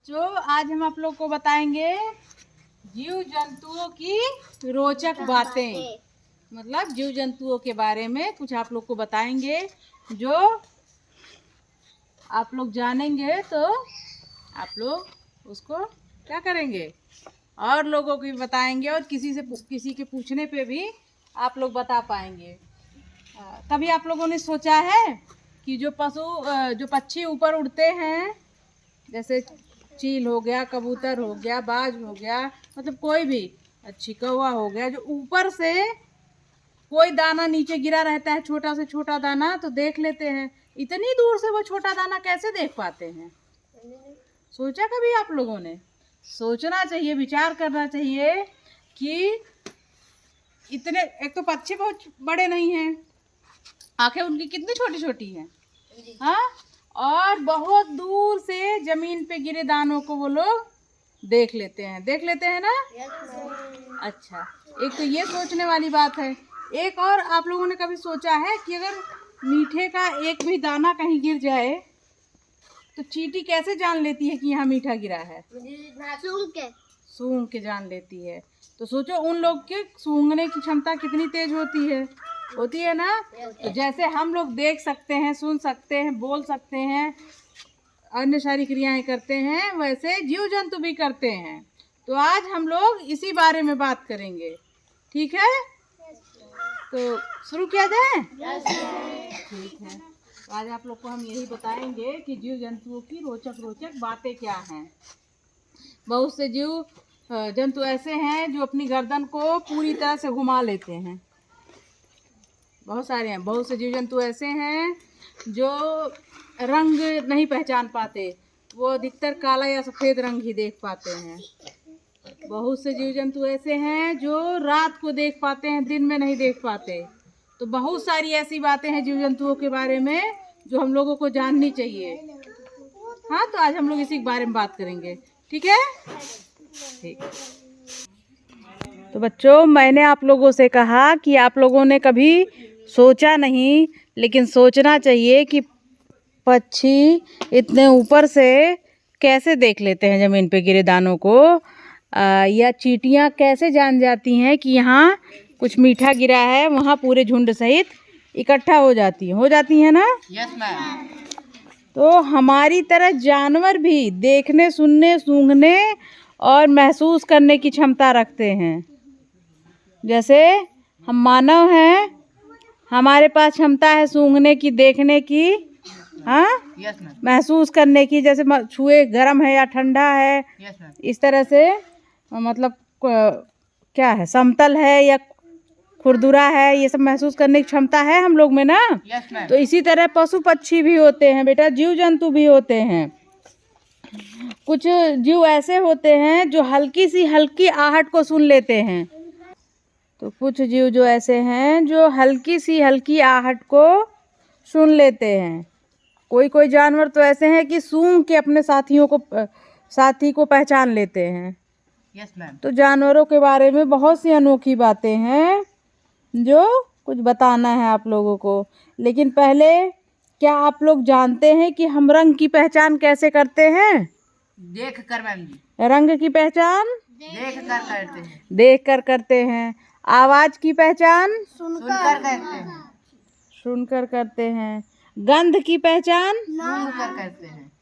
तो आज हम आप लोग को बताएंगे जीव जंतुओं की रोचक बातें। मतलब जीव जंतुओं के बारे में कुछ आप लोग को बताएंगे, जो आप लोग जानेंगे तो आप लोग उसको क्या करेंगे, और लोगों को भी बताएंगे, और किसी के पूछने पे भी आप लोग बता पाएंगे। कभी आप लोगों ने सोचा है कि जो पक्षी ऊपर उड़ते हैं, जैसे चील हो गया, कबूतर हो गया, बाज हो गया, मतलब कोई भी कौवा हो गया, जो ऊपर से कोई दाना नीचे गिरा रहता है, छोटा से छोटा दाना, तो देख लेते हैं। इतनी दूर से वो छोटा दाना कैसे देख पाते हैं? सोचा कभी आप लोगों ने? सोचना चाहिए, विचार करना चाहिए कि इतने, एक तो पक्षी बहुत बड़े नहीं हैं, आंखें उनकी कितनी छोटी छोटी हैं, हाँ, और बहुत दूर से जमीन पे गिरे दानों को वो लोग देख लेते हैं ना। अच्छा, एक तो ये सोचने वाली बात है। एक और, आप लोगों ने कभी सोचा है कि अगर मीठे का एक भी दाना कहीं गिर जाए तो चींटी कैसे जान लेती है कि यहाँ मीठा गिरा है? सूंघ के जान लेती है। तो सोचो उन लोग के सूंघने की क्षमता कितनी तेज होती है ना। तो जैसे हम लोग देख सकते हैं, सुन सकते हैं, बोल सकते हैं, अन्य सारी क्रियाएं करते हैं, वैसे जीव जंतु भी करते हैं। तो आज हम लोग इसी बारे में बात करेंगे, ठीक है? तो शुरू किया जाए? ठीक है। तो आज आप लोग को हम यही बताएंगे कि जीव जंतुओं की रोचक बातें क्या हैं। बहुत से जीव जंतु ऐसे हैं जो अपनी गर्दन को पूरी तरह से घुमा लेते हैं। बहुत सारे हैं। बहुत से जीव जंतु ऐसे हैं जो रंग नहीं पहचान पाते, वो अधिकतर काला या सफ़ेद रंग ही देख पाते हैं। बहुत से जीव जंतु ऐसे हैं जो रात को देख पाते हैं, दिन में नहीं देख पाते। तो बहुत सारी ऐसी बातें हैं जीव जंतुओं के बारे में जो हम लोगों को जाननी चाहिए। हाँ, तो आज हम लोग इसी के बारे में बात करेंगे, ठीक है? ठीक। तो बच्चों, मैंने आप लोगों से कहा कि आप लोगों ने कभी सोचा नहीं, लेकिन सोचना चाहिए कि पक्षी इतने ऊपर से कैसे देख लेते हैं ज़मीन पे गिरे दानों को, या चींटियाँ कैसे जान जाती हैं कि यहाँ कुछ मीठा गिरा है, वहाँ पूरे झुंड सहित इकट्ठा हो जाती हैं ना। Yes ma'am. तो हमारी तरह जानवर भी देखने, सुनने, सूंघने और महसूस करने की क्षमता रखते हैं। जैसे हम मानव हैं, हमारे पास क्षमता है सूंघने की, देखने की, हाँ, महसूस करने की, जैसे छुए गर्म है या ठंडा है, इस तरह से, मतलब क्या है, समतल है या खुरदुरा है, ये सब महसूस करने की क्षमता है हम लोग में ना। तो इसी तरह पशु पक्षी भी होते हैं बेटा, जीव जंतु भी होते हैं। कुछ जीव ऐसे होते हैं जो हल्की आहट को सुन लेते हैं। तो कुछ जीव जो ऐसे हैं जो हल्की आहट को सुन लेते हैं। कोई जानवर तो ऐसे हैं कि सूंघ के अपने साथी को पहचान लेते हैं। Yes ma'am. तो जानवरों के बारे में बहुत सी अनोखी बातें हैं जो कुछ बताना है आप लोगों को। लेकिन पहले, क्या आप लोग जानते हैं कि हम रंग की पहचान कैसे करते हैं? देख कर मैम जी। रंग की पहचान देख कर करते हैं। आवाज की पहचान सुनकर करते हैं। गंध की पहचान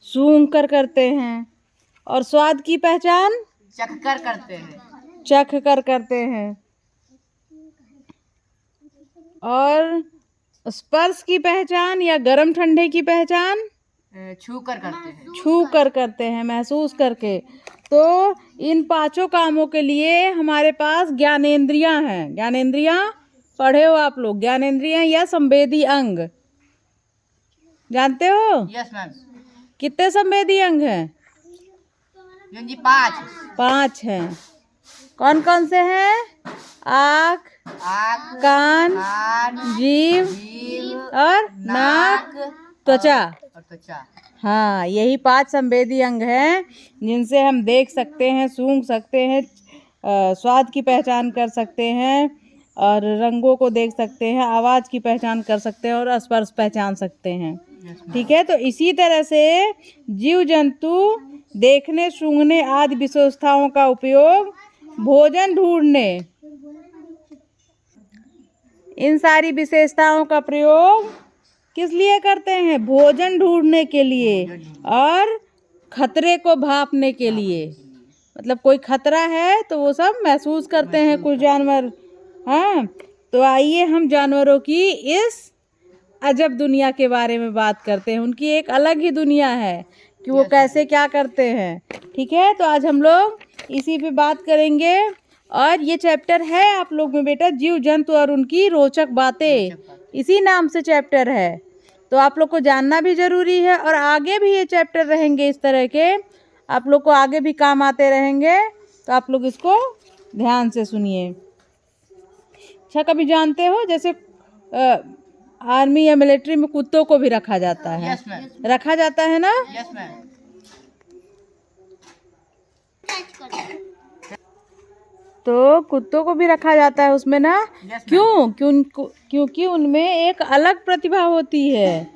सूंघ कर करते हैं। और स्वाद की पहचान चख कर करते हैं। और स्पर्श की पहचान या गरम ठंडे की पहचान छू कर करते हैं, महसूस करके। तो इन पांचों कामों के लिए हमारे पास ज्ञानेंद्रियां हैं। ज्ञानेंद्रियां पढ़े हो आप लोग? ज्ञानेंद्रियां या संवेदी अंग जानते हो? Yes ma'am. कितने संवेदी अंग हैं? जी 5 हैं। कौन कौन से हैं? आँख, कान, जीभ और नाक, त्वचा। हाँ, यही 5 संवेदी अंग हैं जिनसे हम देख सकते हैं, सूंघ सकते हैं, स्वाद की पहचान कर सकते हैं, और रंगों को देख सकते हैं, आवाज़ की पहचान कर सकते हैं, और स्पर्श पहचान सकते हैं। ठीक है? तो इसी तरह से जीव जंतु देखने, सूंघने आदि विशेषताओं का उपयोग भोजन ढूंढने, इन सारी विशेषताओं का प्रयोग किस लिए करते हैं? भोजन ढूंढने के लिए और खतरे को भांपने के लिए। मतलब कोई खतरा है तो वो सब महसूस करते हैं कुछ जानवर। हाँ, तो आइए हम जानवरों की इस अजब दुनिया के बारे में बात करते हैं। उनकी एक अलग ही दुनिया है कि वो कैसे क्या करते हैं। ठीक है, तो आज हम लोग इसी पे बात करेंगे। और ये चैप्टर है आप लोग में बेटा, जीव जंतु और उनकी रोचक बातें, इसी नाम से चैप्टर है। तो आप लोग को जानना भी ज़रूरी है और आगे भी ये चैप्टर रहेंगे इस तरह के, आप लोग को आगे भी काम आते रहेंगे। तो आप लोग इसको ध्यान से सुनिए। अच्छा, कभी जानते हो जैसे आर्मी या मिलिट्री में कुत्तों को भी रखा जाता है? रखा जाता है ना? तो कुत्तों को भी रखा जाता है उसमें ना। क्योंकि उनमें एक अलग प्रतिभा होती है।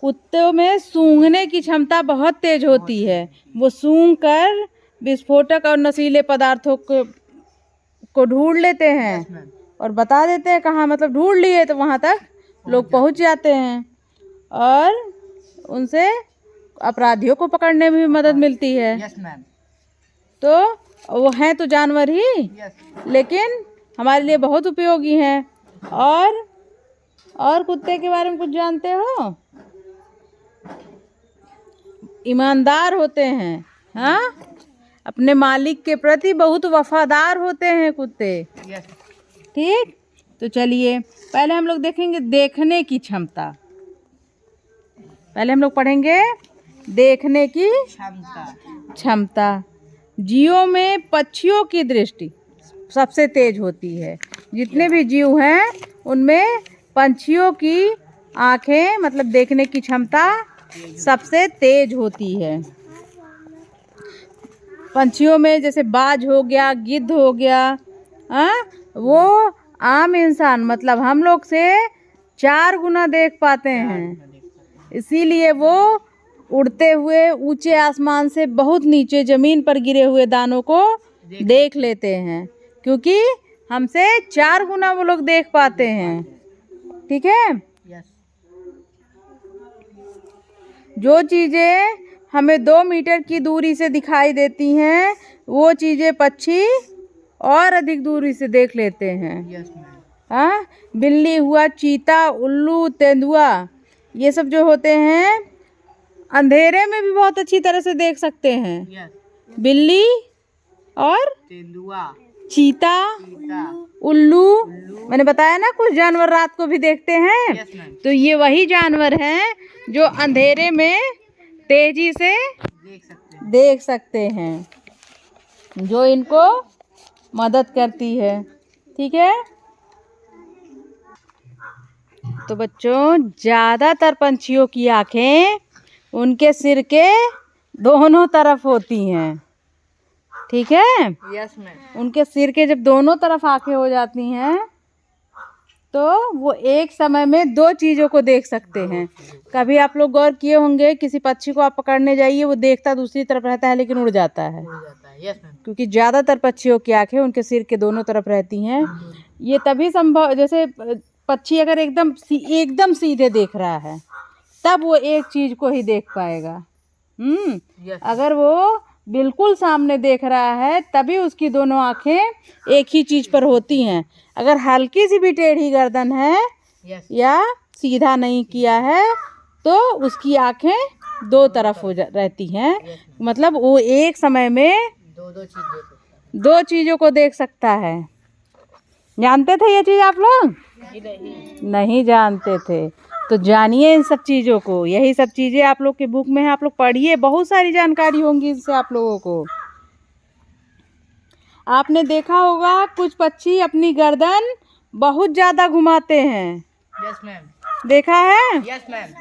कुत्तों में सूंघने की क्षमता बहुत तेज होती है। वो सूंघ कर विस्फोटक और नशीले पदार्थों को ढूंढ लेते हैं और बता देते हैं कहाँ, मतलब ढूंढ लिए तो वहाँ तक लोग पहुँच जाते हैं और उनसे अपराधियों को पकड़ने में भी मदद मिलती है। तो वो हैं तो जानवर ही, लेकिन हमारे लिए बहुत उपयोगी हैं। और कुत्ते के बारे में कुछ जानते हो? ईमानदार होते हैं। हाँ, अपने मालिक के प्रति बहुत वफादार होते हैं कुत्ते। ठीक, तो चलिए पहले हम लोग देखेंगे देखने की क्षमता। पहले हम लोग पढ़ेंगे देखने की क्षमता। जीवों में पक्षियों की दृष्टि सबसे तेज होती है। जितने भी जीव हैं उनमें पंछियों की आंखें, मतलब देखने की क्षमता सबसे तेज होती है। पंछियों में जैसे बाज हो गया, गिद्ध हो गया, वो आम इंसान मतलब हम लोग से 4 गुना देख पाते हैं। इसीलिए वो उड़ते हुए ऊंचे आसमान से बहुत नीचे जमीन पर गिरे हुए दानों को देख लेते हैं, क्योंकि हमसे 4 गुना वो लोग देख पाते हैं। ठीक है, जो चीज़ें हमें 2 मीटर की दूरी से दिखाई देती हैं वो चीज़ें पक्षी और अधिक दूरी से देख लेते हैं। हाँ, बिल्ली हुआ, चीता, उल्लू, तेंदुआ, ये सब जो होते हैं अंधेरे में भी बहुत अच्छी तरह से देख सकते हैं। बिल्ली और तेंदुआ, चीता, उल्लू, मैंने बताया ना कुछ जानवर रात को भी देखते हैं। तो ये वही जानवर हैं जो अंधेरे में तेजी से देख सकते हैं, जो इनको मदद करती है। ठीक है, तो बच्चों ज़्यादातर पंछियों की आँखें उनके सिर के दोनों तरफ होती हैं। ठीक है, उनके सिर के जब दोनों तरफ आँखें हो जाती हैं तो वो एक समय में 2 चीज़ों को देख सकते हैं। कभी आप लोग गौर किए होंगे, किसी पक्षी को आप पकड़ने जाइए, वो देखता दूसरी तरफ रहता है लेकिन उड़ जाता है। क्योंकि ज़्यादातर पक्षियों की आँखें उनके सिर के दोनों तरफ रहती हैं। ये तभी संभव, जैसे पक्षी अगर एकदम सीधे देख रहा है तब वो एक चीज़ को ही देख पाएगा। अगर वो बिल्कुल सामने देख रहा है तभी उसकी दोनों आँखें एक ही चीज़ पर होती हैं। अगर हल्की सी भी टेढ़ी गर्दन है या सीधा नहीं किया है तो उसकी आँखें 2 तरफ रहती हैं। मतलब वो एक समय में 2 चीज़ों को देख सकता है। जानते थे ये चीज़ आप लोग? नहीं जानते थे, तो जानिए इन सब चीज़ों को। यही सब चीज़ें आप लोग के बुक में है, आप लोग पढ़िए, बहुत सारी जानकारी होंगी इससे आप लोगों को। आपने देखा होगा कुछ पक्षी अपनी गर्दन बहुत ज़्यादा घुमाते हैं। Yes ma'am. देखा है? Yes ma'am.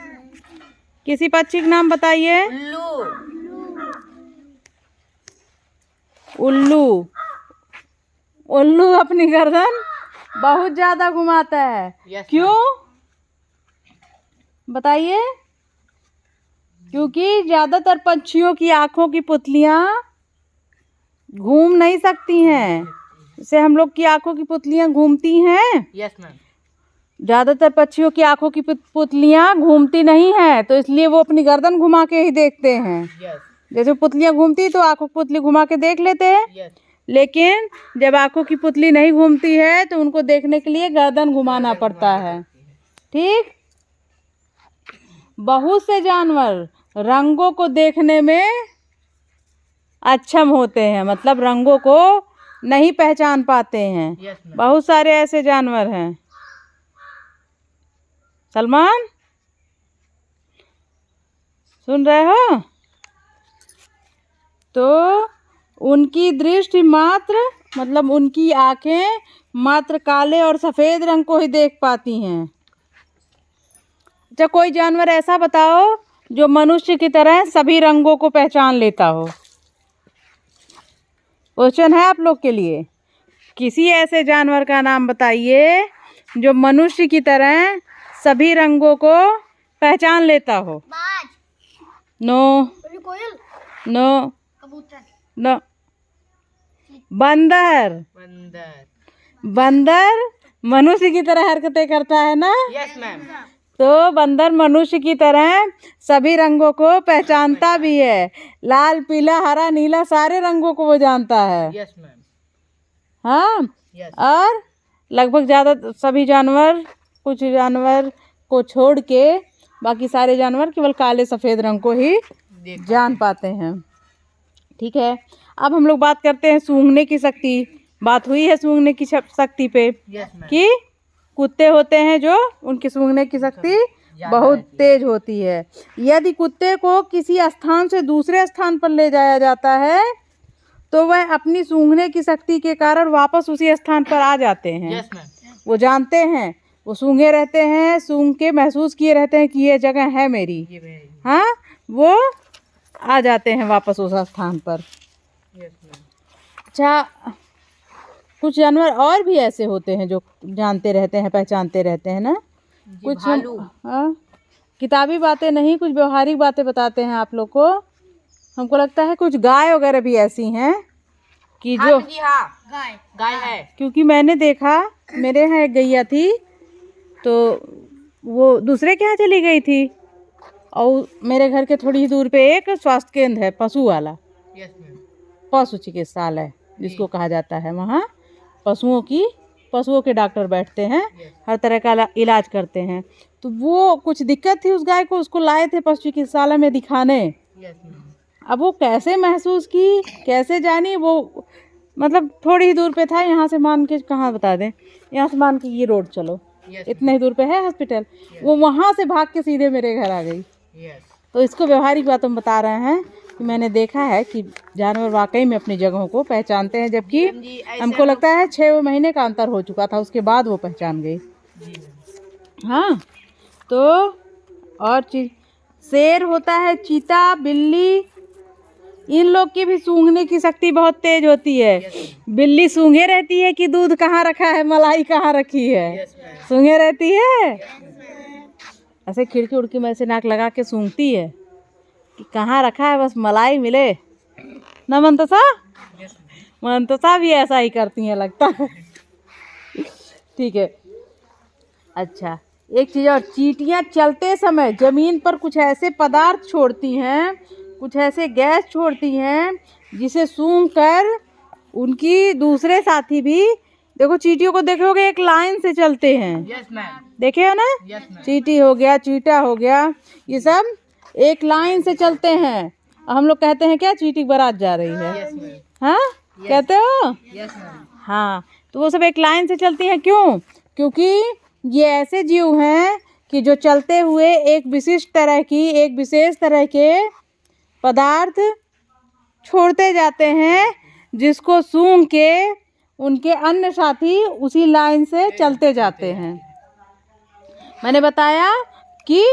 किसी पक्षी का नाम बताइए। उल्लू। उल्लू अपनी गर्दन बहुत ज़्यादा घुमाता है। क्यों बताइए? क्योंकि ज्यादातर पक्षियों की आंखों की पुतलियां घूम नहीं सकती हैं। जैसे हम लोग की आंखों की पुतलियां घूमती हैं, यस मैम, ज्यादातर पक्षियों की आंखों की पुतलियां घूमती नहीं है, तो इसलिए वो अपनी गर्दन घुमा के ही देखते हैं। यस जैसे पुतलियां घूमती तो आंखों की पुतली घुमा के देख लेते हैं, यस, लेकिन जब आंखों की पुतली नहीं घूमती है तो उनको देखने के लिए गर्दन घुमाना पड़ता है। ठीक। बहुत से जानवर रंगों को देखने में अक्षम होते हैं, मतलब रंगों को नहीं पहचान पाते हैं। यस मैम, बहुत सारे ऐसे जानवर हैं। सलमान, सुन रहे हो? तो उनकी दृष्टि मात्र, मतलब उनकी आंखें मात्र काले और सफेद रंग को ही देख पाती हैं। अच्छा, कोई जानवर ऐसा बताओ जो मनुष्य की तरह सभी रंगों को पहचान लेता हो। क्वेश्चन है आप लोग के लिए, किसी ऐसे जानवर का नाम बताइए जो मनुष्य की तरह सभी रंगों को पहचान लेता हो। नो नो नो, बंदर। बंदर। बंदर मनुष्य की तरह हरकतें करता है ना। यस मैम, तो बंदर मनुष्य की तरह सभी रंगों को पहचानता भी है। लाल, पीला, हरा, नीला सारे रंगों को वो जानता है। यस मैम, हाँ। यस, और लगभग ज़्यादा सभी जानवर, कुछ जानवर को छोड़ के बाकी सारे जानवर केवल काले सफ़ेद रंग को ही जान पाते हैं। ठीक है, अब हम लोग बात करते हैं सूंघने की शक्ति। बात हुई है सूंघने की शक्ति पे, यस मैम, कि कुत्ते होते हैं जो उनकी सूंघने की शक्ति बहुत तेज होती है। यदि कुत्ते को किसी स्थान से दूसरे स्थान पर ले जाया जाता है तो वह अपनी सूंघने की शक्ति के कारण वापस उसी स्थान पर आ जाते हैं। यस मैम, वो जानते हैं, वो सूंघे रहते हैं, सूंघ के महसूस किए रहते हैं कि ये जगह है मेरी। ये मेरी। हाँ, वो आ जाते हैं वापस उस स्थान पर। यस मैम, अच्छा, कुछ जानवर और भी ऐसे होते हैं जो जानते रहते हैं, पहचानते रहते हैं ना। कुछ भालू। हाँ, किताबी बातें नहीं, कुछ व्यवहारिक बातें बताते हैं आप लोग को। हमको लगता है कुछ गाय वगैरह भी ऐसी हैं कि जो हाँ जी, हाँ, गाय है। क्योंकि मैंने देखा, मेरे यहाँ एक गैया थी तो वो दूसरे के यहाँ चली गई थी, और मेरे घर के थोड़ी ही दूर पे एक स्वास्थ्य केंद्र है, पशु वाला, यस मैम, पशु चिकित्सालय जिसको कहा जाता है। वहाँ पशुओं के डॉक्टर बैठते हैं, हर तरह का इलाज करते हैं। तो वो कुछ दिक्कत थी उस गाय को, उसको लाए थे पशु चिकित्सालय में दिखाने। यस मैम, अब वो कैसे महसूस की, कैसे जानी, वो मतलब थोड़ी ही दूर पे था, यहाँ से मान के कहाँ बता दें, यहाँ से मान के ये रोड चलो, इतने ही दूर पे है हॉस्पिटल। वो वहाँ से भाग के सीधे मेरे घर आ गई। यस, तो इसको व्यवहारिक बातों में बता रहे हैं कि मैंने देखा है कि जानवर वाकई में अपनी जगहों को पहचानते हैं, जबकि हमको लगता है 6 महीने का अंतर हो चुका था, उसके बाद वो पहचान गई। हाँ, तो और चीज, शेर होता है, चीता, बिल्ली, इन लोग की भी सूंघने की शक्ति बहुत तेज होती है। बिल्ली सूंघे रहती है कि दूध कहाँ रखा है, मलाई कहाँ रखी है, सूंघे रहती है। ऐसे खिड़की उड़की में ऐसे नाक लगा के सूंघती है कि कहाँ रखा है, बस मलाई मिले ना। मनतसा भी ऐसा ही करती हैं लगता है। ठीक है। अच्छा, एक चीज़ और, चींटियाँ चलते समय जमीन पर कुछ ऐसे पदार्थ छोड़ती हैं, कुछ ऐसे गैस छोड़ती हैं जिसे सूंघकर उनकी दूसरे साथी भी, देखो चींटियों को देखोगे एक लाइन से चलते हैं। यस मैम, देखे हो ना, चींटी हो गया, चीटा हो गया, ये सब एक लाइन से चलते हैं। हम लोग कहते हैं क्या, चींटी बारात जा रही है। हाँ, कहते हो। यस मैम, हाँ, तो वो सब एक लाइन से चलती हैं। क्यों? क्योंकि ये ऐसे जीव हैं कि जो चलते हुए एक विशिष्ट तरह की, एक विशेष तरह के पदार्थ छोड़ते जाते हैं, जिसको सूंघ के उनके अन्य साथी उसी लाइन से चलते जाते हैं। मैंने बताया कि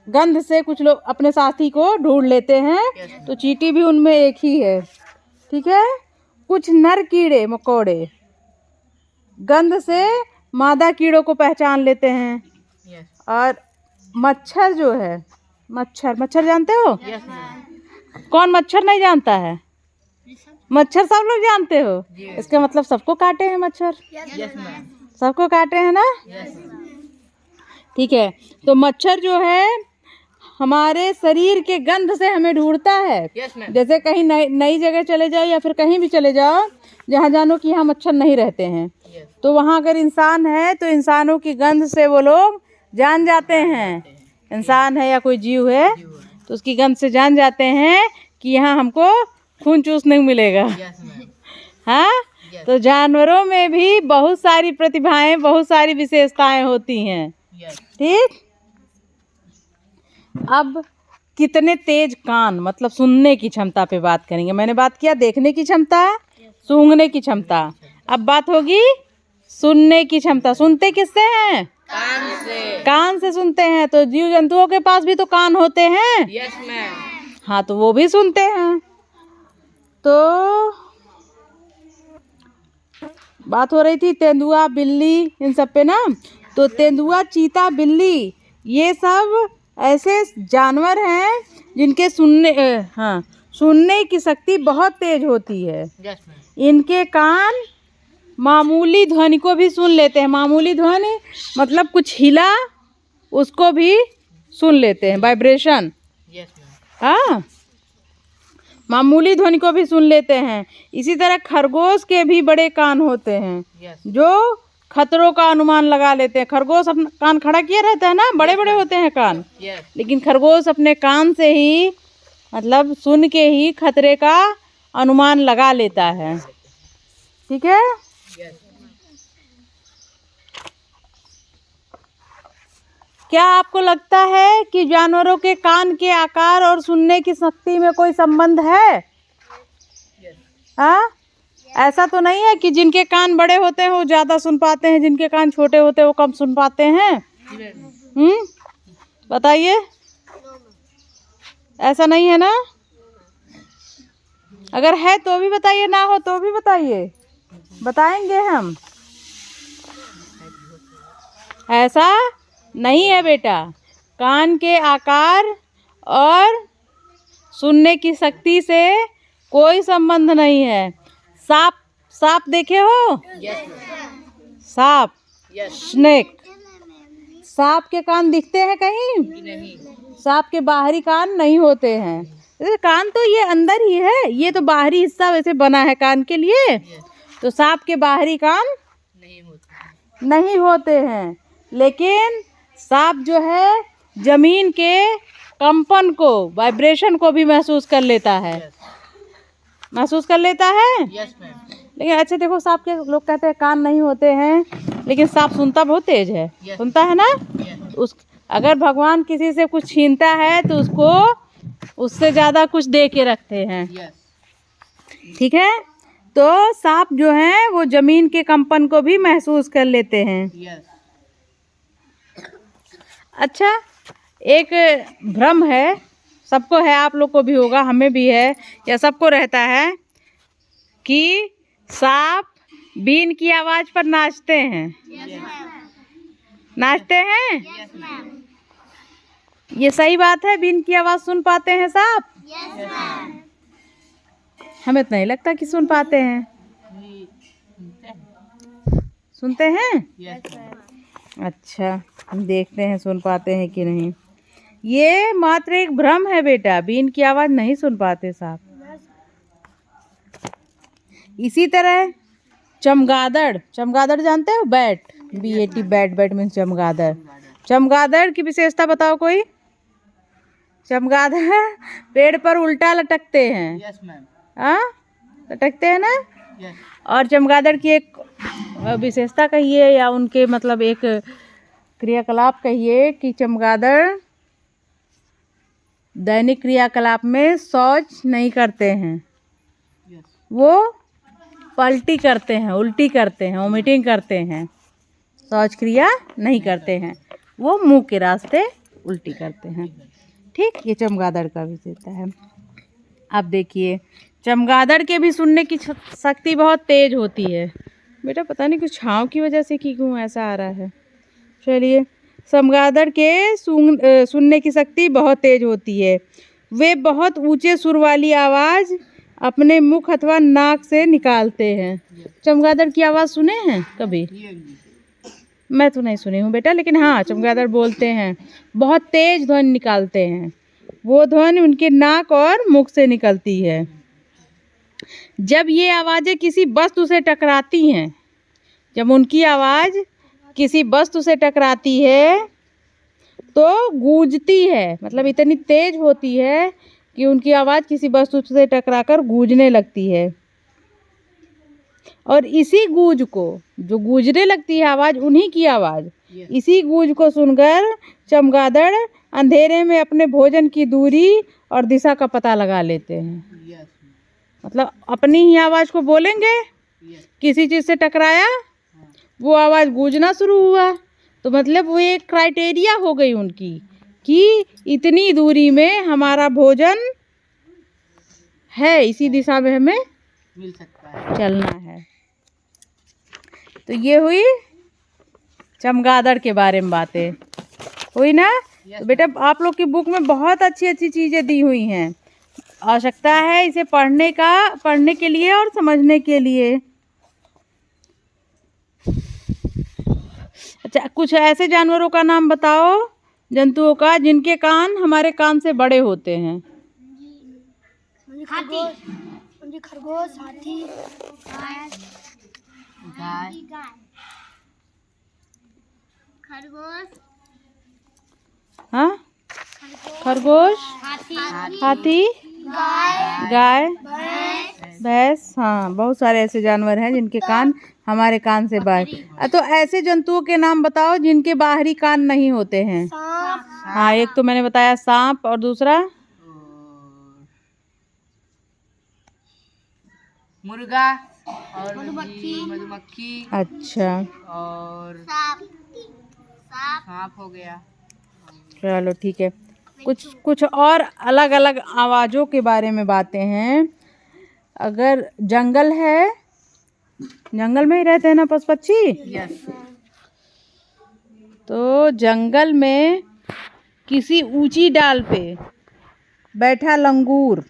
गंध से कुछ लोग अपने साथी को ढूंढ लेते हैं, तो चींटी भी उनमें एक ही है। ठीक है। कुछ नर कीड़े मकोड़े गंध से मादा कीड़ों को पहचान लेते हैं, यस, और मच्छर जो है मच्छर, मच्छर जानते हो? Yes ma'am. कौन मच्छर नहीं जानता है? मच्छर सब लोग जानते हो। इसका मतलब सबको काटे हैं मच्छर, यस मैम। सबको काटे हैं ना। Yes ma'am. ठीक है, तो मच्छर जो है हमारे शरीर के गंध से हमें ढूंढता है। Yes ma'am. जैसे कहीं नई जगह चले जाओ या फिर कहीं भी चले जाओ जहाँ जानो कि यहाँ मच्छर नहीं रहते हैं, यस। तो वहाँ अगर इंसान है तो इंसानों की गंध से वो लोग जान जाते हैं, इंसान है या कोई जीव है तो उसकी गंध से जान जाते हैं कि यहाँ हमको खून चूसने को मिलेगा। Yes ma'am. हाँ, तो जानवरों में भी बहुत सारी प्रतिभाएं, बहुत सारी विशेषताएं होती हैं। यस। ठीक, अब कितने तेज कान, मतलब सुनने की क्षमता पे बात करेंगे। मैंने बात किया देखने की क्षमता, सूंघने की क्षमता, अब बात होगी सुनने की क्षमता। सुनते किससे हैं? कान से। कान से सुनते हैं। तो जीव जंतुओं के पास भी तो कान होते हैं। Yes ma'am. हाँ, तो वो भी सुनते हैं। तो बात हो रही थी तेंदुआ, बिल्ली, इन सब पे ना। तो तेंदुआ, चीता, बिल्ली ये सब ऐसे जानवर हैं जिनके सुनने की शक्ति बहुत तेज होती है। Yes ma'am. इनके कान मामूली ध्वनि को भी सुन लेते हैं। मामूली ध्वनि मतलब कुछ हिला उसको भी सुन लेते हैं, वाइब्रेशन। Yes ma'am. हाँ, मामूली ध्वनि को भी सुन लेते हैं। इसी तरह खरगोश के भी बड़े कान होते हैं यस। जो खतरों का अनुमान लगा लेते हैं। खरगोश अपना कान खड़ा किया रहता है ना, बड़े बड़े होते हैं कान, यस। लेकिन खरगोश अपने कान से ही मतलब सुन के ही खतरे का अनुमान लगा लेता है। ठीक है, यस। क्या आपको लगता है कि जानवरों के कान के आकार और सुनने की शक्ति में कोई संबंध है? यस। हाँ, ऐसा तो नहीं है कि जिनके कान बड़े होते हैं वो ज़्यादा सुन पाते हैं, जिनके कान छोटे होते हैं वो कम सुन पाते हैं। बताइए, ऐसा नहीं है ना? अगर है तो भी बताइए, ना हो तो भी बताइए, बताएंगे हम। ऐसा नहीं है बेटा, कान के आकार और सुनने की शक्ति से कोई संबंध नहीं है। सांप, सांप देखे हो? यस। सांप, यस। स्नेक, सांप के कान दिखते हैं कहीं? नहीं। सांप के बाहरी कान नहीं होते हैं। कान तो ये अंदर ही है, ये तो बाहरी हिस्सा वैसे बना है कान के लिए। तो सांप के बाहरी कान नहीं होते हैं, लेकिन सांप जो है जमीन के कंपन को, वाइब्रेशन को भी महसूस कर लेता है। महसूस कर लेता है। Yes ma'am. लेकिन अच्छा देखो, सांप के लोग कहते हैं कान नहीं होते हैं, लेकिन सांप सुनता बहुत तेज है। सुनता है ना। उस अगर भगवान किसी से कुछ छीनता है तो उसको उससे ज़्यादा कुछ दे के रखते हैं। ठीक है, तो सांप जो है वो जमीन के कंपन को भी महसूस कर लेते हैं। अच्छा, एक भ्रम है, सबको है, आप लोग को भी होगा, हमें भी है, या सबको रहता है कि सांप बीन की आवाज़ पर नाचते हैं। नाचते हैं? ये सही बात है? बीन की आवाज़ सुन पाते हैं सांप? हमें तो नहीं लगता कि सुन पाते हैं। सुनते हैं? अच्छा, हम देखते हैं सुन पाते हैं कि नहीं। ये मात्र एक भ्रम है बेटा, बीन की आवाज़ नहीं सुन पाते सांप। इसी तरह चमगादड़, चमगादड़ जानते हो? Bat, BAT, bat, bat means चमगादड़। चमगादड़ की विशेषता बताओ कोई। चमगादड़ पेड़ पर उल्टा लटकते हैं। Yes ma'am. हाँ, लटकते हैं ना। यस। और चमगादड़ की एक विशेषता कहिए या उनके मतलब एक क्रियाकलाप कहिए कि चमगादड़ दैनिक क्रियाकलाप में शौच नहीं करते हैं। वो पलटी करते हैं, उल्टी करते हैं, वोमिटिंग करते हैं, शौच क्रिया नहीं करते हैं, वो मुंह के रास्ते उल्टी करते हैं। ठीक, ये चमगादड़ का विशेषता है। अब देखिए, चमगादड़ के भी सुनने की शक्ति बहुत तेज होती है। बेटा पता नहीं कुछ छाँव की वजह से कि क्यों ऐसा आ रहा है। चलिए, चमगादड़ के सुनने की शक्ति बहुत तेज होती है। वे बहुत ऊंचे सुर वाली आवाज़ अपने मुख अथवा नाक से निकालते हैं। चमगादड़ की आवाज़ सुने हैं कभी? मैं तो नहीं सुनी हूँ बेटा, लेकिन हाँ चमगादड़ बोलते हैं, बहुत तेज ध्वनि निकालते हैं। वो ध्वनि उनके नाक और मुख से निकलती है। जब ये आवाज़ें किसी वस्तु से टकराती हैं, जब उनकी आवाज़ किसी वस्तु से टकराती है तो गूंजती है, मतलब इतनी तेज होती है कि उनकी आवाज़ किसी वस्तु से टकराकर गूंजने लगती है। और इसी गूंज को, जो गूंजने लगती है आवाज़, उन्हीं की आवाज़, इसी गूंज को सुनकर चमगादड़ अंधेरे में अपने भोजन की दूरी और दिशा का पता लगा लेते हैं। मतलब अपनी ही आवाज़ को बोलेंगे, किसी चीज़ से टकराया, वो आवाज़ गूंजना शुरू हुआ, तो मतलब वो एक क्राइटेरिया हो गई उनकी कि इतनी दूरी में हमारा भोजन है, इसी दिशा में हमें मिल सकता है, चलना है। तो ये हुई चमगादड़ के बारे में बातें, हुई ना? तो बेटा आप लोग की बुक में बहुत अच्छी अच्छी चीज़ें दी हुई हैं। आवश्यकता है इसे पढ़ने के लिए और समझने के लिए। अच्छा, कुछ ऐसे जानवरों का नाम बताओ, जंतुओं का, जिनके कान हमारे कान से बड़े होते हैं। खरगोश, हाथी, गाय, खरगोश, हाँ, खरगोश, हाथी, गाय, भैंस, हाँ बहुत सारे ऐसे जानवर हैं जिनके कान हमारे कान से बाहर। तो ऐसे जंतुओं के नाम बताओ जिनके बाहरी कान नहीं होते हैं। हाँ, एक तो मैंने बताया सांप, और दूसरा मुर्गा और मधुमक्खी, अच्छा और सांप हो गया। चलो ठीक है। कुछ और अलग अलग आवाज़ों के बारे में बातें हैं। अगर जंगल है, जंगल में ही रहते हैं ना पशु पक्षी, यस, तो जंगल में किसी ऊंची डाल पे बैठा लंगूर,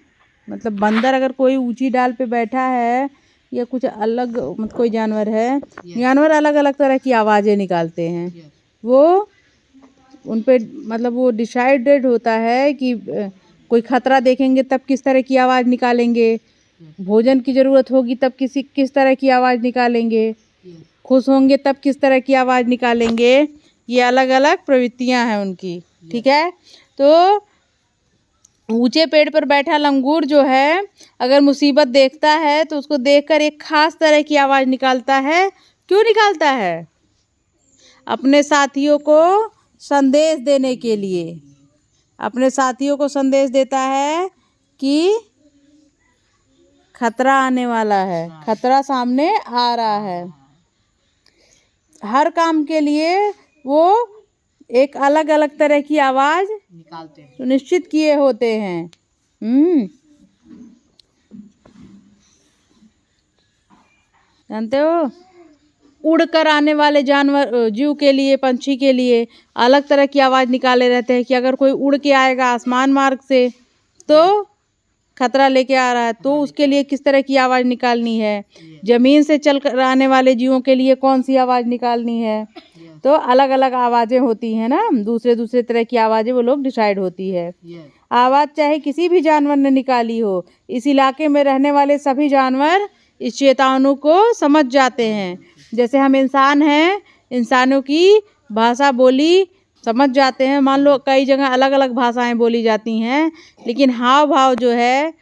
मतलब बंदर अगर कोई ऊंची डाल पे बैठा है या कुछ अलग, मतलब कोई जानवर है, जानवर अलग अलग तरह की आवाज़ें निकालते हैं। वो उन पे मतलब वो डिसाइडेड होता है कि कोई खतरा देखेंगे तब किस तरह की आवाज़ निकालेंगे, भोजन की ज़रूरत होगी तब किस तरह की आवाज़ निकालेंगे, खुश होंगे तब किस तरह की आवाज़ निकालेंगे। ये अलग अलग प्रवृत्तियां हैं उनकी, ठीक है। तो ऊंचे पेड़ पर बैठा लंगूर जो है, अगर मुसीबत देखता है तो उसको देखकर एक खास तरह की आवाज़ निकालता है। क्यों निकालता है? अपने साथियों को संदेश देने के लिए। अपने साथियों को संदेश देता है कि खतरा आने वाला है, खतरा सामने आ रहा है। हर काम के लिए वो एक अलग अलग तरह की आवाज़ निकालते हैं, सुनिश्चित किए होते हैं। जानते हो, उड़कर आने वाले जानवर, जीव के लिए, पंछी के लिए अलग तरह की आवाज़ निकाले रहते हैं कि अगर कोई उड़ के आएगा आसमान मार्ग से तो खतरा लेके आ रहा है, तो उसके लिए किस तरह की आवाज़ निकालनी है। ज़मीन से चल कर आने वाले जीवों के लिए कौन सी आवाज़ निकालनी है। तो अलग अलग आवाज़ें होती हैं ना, दूसरे दूसरे तरह की आवाज़ें वो लोग डिसाइड होती है। आवाज़ चाहे किसी भी जानवर ने निकाली हो, इस इलाके में रहने वाले सभी जानवर इस चेतावनी को समझ जाते हैं। जैसे हम इंसान हैं, इंसानों की भाषा बोली समझ जाते हैं। मान लो कई जगह अलग अलग भाषाएं बोली जाती हैं, लेकिन हाव भाव जो है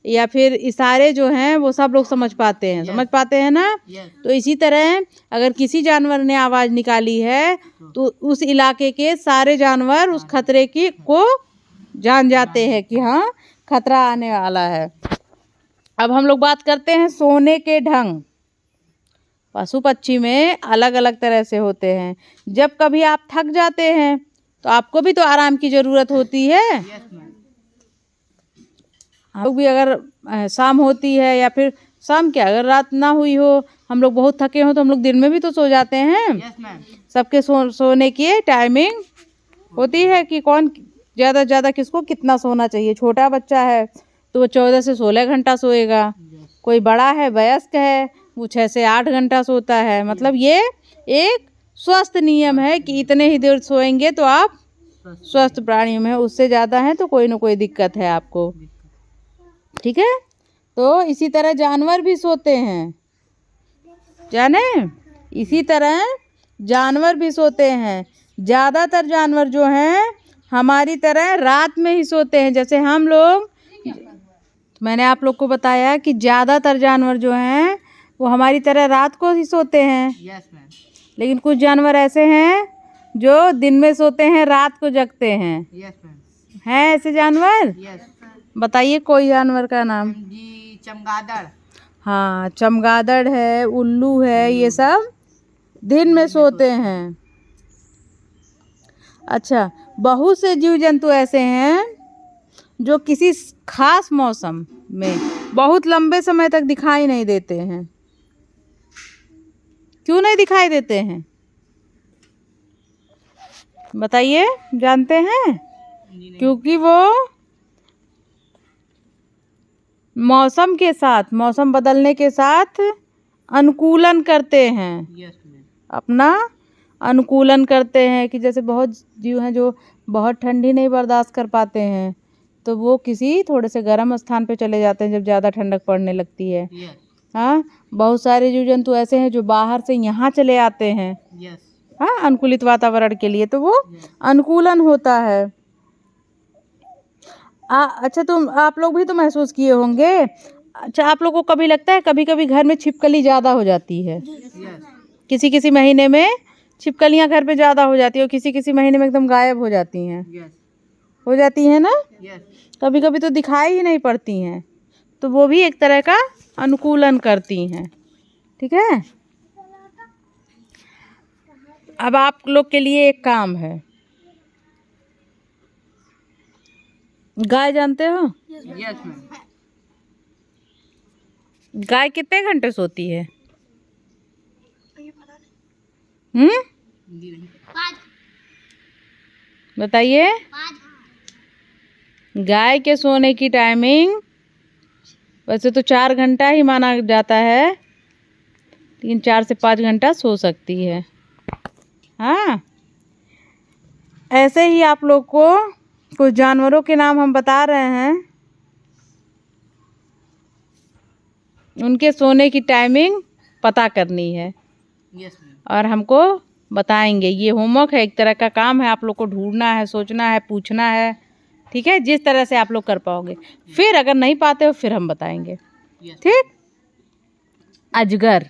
या फिर इशारे जो हैं वो सब लोग समझ पाते हैं, समझ पाते हैं ना। तो इसी तरह अगर किसी जानवर ने आवाज़ निकाली है तो उस इलाके के सारे जानवर उस खतरे की को जान जाते हैं कि हाँ खतरा आने वाला है। अब हम लोग बात करते हैं सोने के ढंग। पशु पक्षी में अलग अलग तरह से होते हैं। जब कभी आप थक जाते हैं तो आपको भी तो आराम की ज़रूरत होती है। आप भी अगर शाम होती है या फिर शाम के, अगर रात ना हुई हो, हम लोग बहुत थके हो तो हम लोग दिन में भी तो सो जाते हैं। Yes ma'am. सबके सोने की टाइमिंग होती है कि कौन ज़्यादा से ज़्यादा किसको कितना सोना चाहिए। छोटा बच्चा है तो वो 14 से 16 घंटा सोएगा, कोई बड़ा है वयस्क है वो 6 से 8 घंटा सोता है। मतलब ये एक स्वस्थ नियम है कि इतने ही देर सोएंगे तो आप स्वस्थ प्राणी में, उससे ज़्यादा है तो कोई ना कोई दिक्कत है आपको। ठीक है, तो इसी तरह जानवर भी सोते हैं, जाने इसी तरह जानवर भी सोते हैं। ज़्यादातर जानवर जो हैं हमारी तरह रात में ही सोते हैं। जैसे हम लोग, मैंने आप लोग को बताया कि ज़्यादातर जानवर जो हैं वो हमारी तरह रात को ही सोते हैं। Yes ma'am. लेकिन कुछ जानवर ऐसे हैं जो दिन में सोते हैं, रात को जगते हैं। Yes ma'am. हैं ऐसे जानवर? यस बताइए कोई जानवर का नाम। जी, चमगादड़। हाँ, चमगादड़ है, उल्लू है, ये सब दिन में सोते हैं। अच्छा, बहुत से जीव जंतु ऐसे हैं जो किसी खास मौसम में बहुत लंबे समय तक दिखाई नहीं देते हैं। क्यों नहीं दिखाई देते हैं बताइए, जानते हैं? क्योंकि वो मौसम के साथ, मौसम बदलने के साथ अनुकूलन करते हैं। Yes ma'am. अपना अनुकूलन करते हैं कि जैसे बहुत जीव हैं जो बहुत ठंडी नहीं बर्दाश्त कर पाते हैं तो वो किसी थोड़े से गर्म स्थान पे चले जाते हैं जब ज़्यादा ठंडक पड़ने लगती है। यस। हाँ, बहुत सारे जीव जंतु ऐसे हैं जो बाहर से यहाँ चले आते हैं। यस। हाँ, अनुकूलित वातावरण के लिए, तो वो अनुकूलन होता है। अच्छा, तुम आप लोग भी तो महसूस किए होंगे। अच्छा, आप लोग को कभी लगता है कभी कभी घर में छिपकली ज़्यादा हो जाती है? यस। किसी किसी महीने में छिपकलियाँ घर पे ज़्यादा हो जाती है और किसी किसी महीने में एकदम गायब हो जाती हैं। यस। हो जाती है ना? यस। कभी कभी तो दिखाई ही नहीं पड़ती हैं, तो वो भी एक तरह का अनुकूलन करती हैं। ठीक है, अब आप लोग के लिए एक काम है। गाय जानते हो? Yes ma'am. गाय कितने घंटे सोती है? जी नहीं। बताइए। गाय के सोने की टाइमिंग वैसे तो 4 घंटा ही माना जाता है, लेकिन 4 से 5 घंटा सो सकती है। हाँ, ऐसे ही आप लोग को कुछ जानवरों के नाम हम बता रहे हैं, उनके सोने की टाइमिंग पता करनी है यस मैम। और हमको बताएंगे। ये होमवर्क है, एक तरह का काम है, आप लोग को ढूंढना है, सोचना है, पूछना है। ठीक है, जिस तरह से आप लोग कर पाओगे। फिर अगर नहीं पाते हो फिर हम बताएंगे। ठीक। अजगर,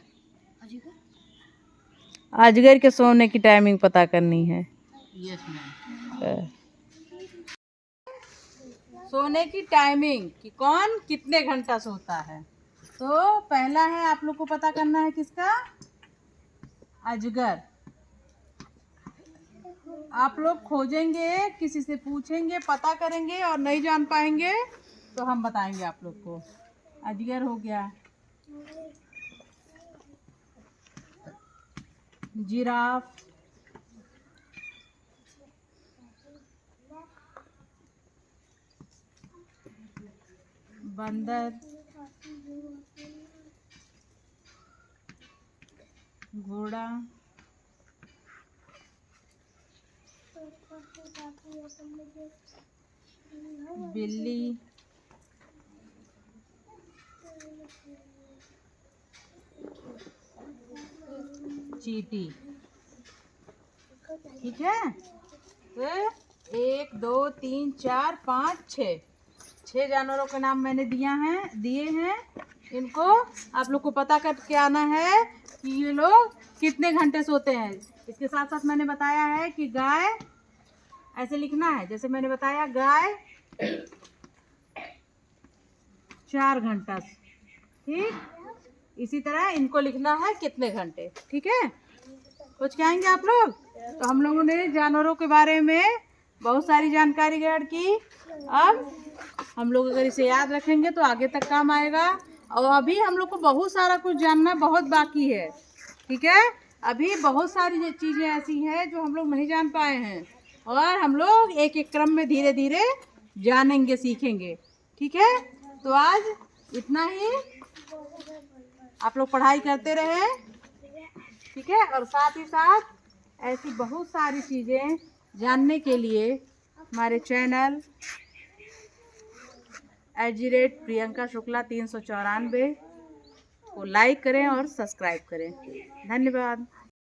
अजगर के सोने की टाइमिंग पता करनी है। Yes ma'am. सोने की टाइमिंग कि कौन कितने घंटा सोता है। तो पहला है, आप लोग को पता करना है किसका? अजगर। आप लोग खोजेंगे, किसी से पूछेंगे, पता करेंगे और नहीं जान पाएंगे तो हम बताएंगे आप लोग को। अजगर हो गया, जिराफ, बंदर, घोड़ा, बिल्ली, चींटी। ठीक है, तो 1 2 3 4 5 6 जानवरों के नाम मैंने दिए हैं। इनको आप लोग को पता करके आना है कि ये लोग कितने घंटे सोते हैं। इसके साथ साथ मैंने बताया है कि गाय ऐसे लिखना है, जैसे मैंने बताया गाय 4 घंटा। ठीक, इसी तरह इनको लिखना है कितने घंटे। ठीक है, कुछ कहेंगे आप लोग? तो हम लोगों ने जानवरों के बारे में बहुत सारी जानकारी ग्रहण की। अब हम लोग अगर इसे याद रखेंगे तो आगे तक काम आएगा। और अभी हम लोग को बहुत सारा कुछ जानना बहुत बाकी है, ठीक है। अभी बहुत सारी चीज़ें ऐसी हैं जो हम लोग नहीं जान पाए हैं, और हम लोग एक एक क्रम में धीरे धीरे जानेंगे, सीखेंगे, ठीक है। तो आज इतना ही, आप लोग पढ़ाई करते रहे, ठीक है। और साथ ही साथ ऐसी बहुत सारी चीज़ें जानने के लिए हमारे चैनल @प्रियंका शुक्ला 394 को लाइक करें और सब्सक्राइब करें। धन्यवाद।